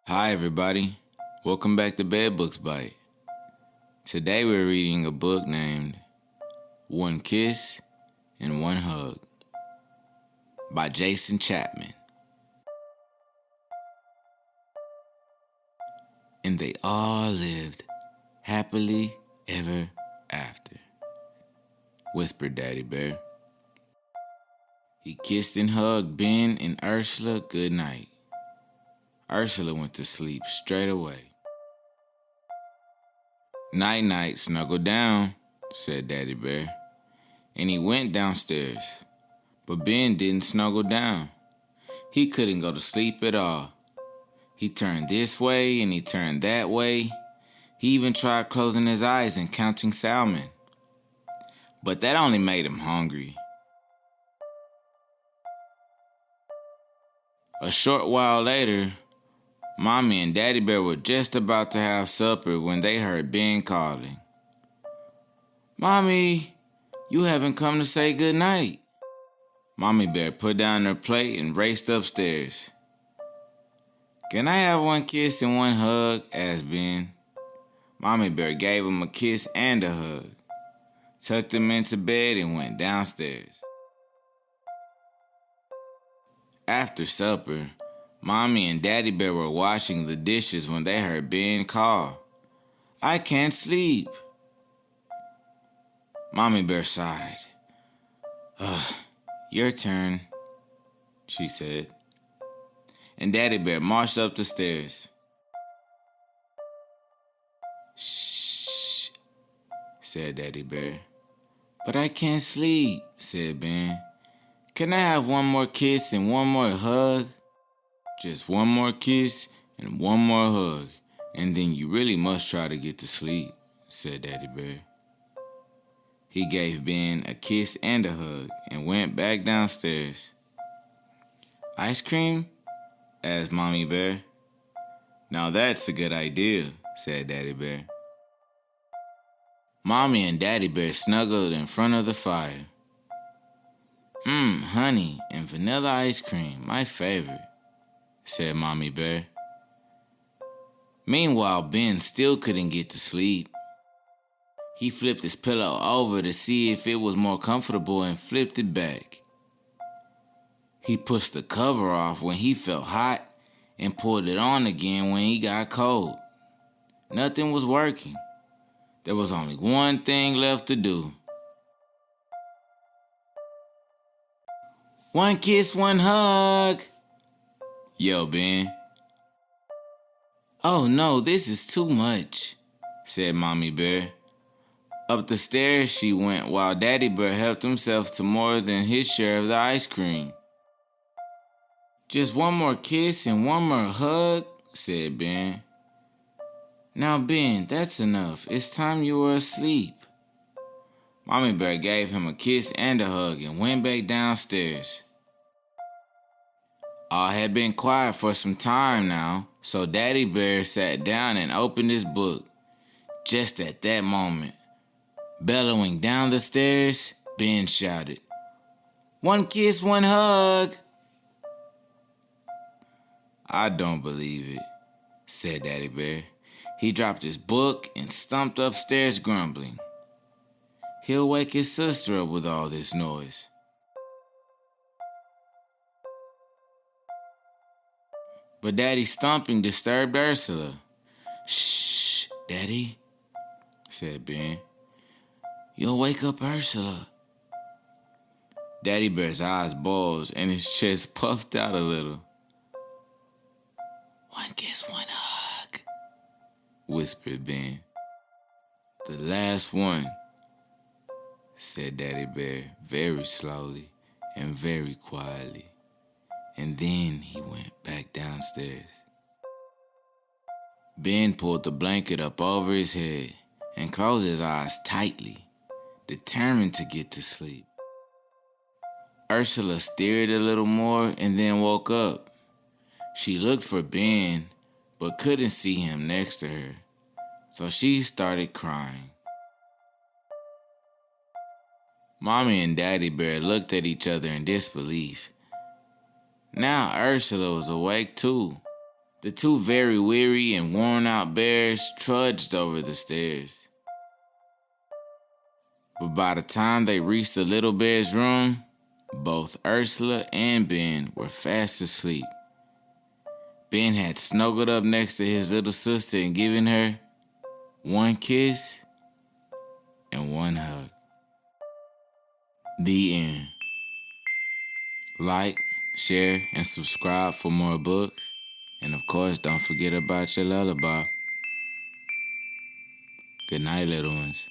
Hi everybody, welcome back to Bed Books Bite. Today we're reading a book named One Kiss and One Hug by Jason Chapman. And they all lived happily ever after, whispered Daddy Bear. He kissed and hugged Ben and Ursula good night. Ursula went to sleep straight away. Night-night, snuggle down, said Daddy Bear. And he went downstairs. But Ben didn't snuggle down. He couldn't go to sleep at all. He turned this way and he turned that way. He even tried closing his eyes and counting salmon. But that only made him hungry. A short while later, Mommy and Daddy Bear were just about to have supper when they heard Ben calling. "Mommy, you haven't come to say good night." Mommy Bear put down her plate and raced upstairs. "Can I have one kiss and one hug?" asked Ben. Mommy Bear gave him a kiss and a hug, tucked him into bed and went downstairs. After supper, Mommy and Daddy Bear were washing the dishes when they heard Ben call. "I can't sleep." Mommy Bear sighed. Your turn," she said. And Daddy Bear marched up the stairs. "Shh," said Daddy Bear. "But I can't sleep," said Ben. "Can I have one more kiss and one more hug?" "Just one more kiss and one more hug, and then you really must try to get to sleep," said Daddy Bear. He gave Ben a kiss and a hug and went back downstairs. "Ice cream?" asked Mommy Bear. "Now that's a good idea," said Daddy Bear. Mommy and Daddy Bear snuggled in front of the fire. Honey and vanilla ice cream, my favorite," said Mommy Bear. Meanwhile, Ben still couldn't get to sleep. He flipped his pillow over to see if it was more comfortable and flipped it back. He pushed the cover off when he felt hot and pulled it on again when he got cold. Nothing was working. There was only one thing left to do. "One kiss, one hug," yelled Ben. "Oh no, this is too much," said Mommy Bear. Up the stairs she went while Daddy Bear helped himself to more than his share of the ice cream. "Just one more kiss and one more hug," said Ben. "Now Ben, that's enough. It's time you were asleep." Mommy Bear gave him a kiss and a hug and went back downstairs. All had been quiet for some time now, so Daddy Bear sat down and opened his book. Just at that moment, bellowing down the stairs, Ben shouted, "One kiss, one hug." "I don't believe it," said Daddy Bear. He dropped his book and stumped upstairs grumbling. He'll wake his sister up with all this noise. But Daddy's stomping disturbed Ursula. "Shh, Daddy," said Ben. "You'll wake up Ursula." Daddy Bear's eyes bulged and his chest puffed out a little. "One kiss, one hug," whispered Ben. "The last one," said Daddy Bear very slowly and very quietly. And then he went back downstairs. Ben pulled the blanket up over his head and closed his eyes tightly, determined to get to sleep. Ursula stirred a little more and then woke up. She looked for Ben, but couldn't see him next to her, so she started crying. Mommy and Daddy Bear looked at each other in disbelief. Now Ursula was awake too. The two very weary and worn-out bears trudged over the stairs. But by the time they reached the little bear's room, both Ursula and Ben were fast asleep. Ben had snuggled up next to his little sister and given her one kiss and one hug. The end. Like, share, and subscribe for more books. And of course, don't forget about your lullaby. Good night, little ones.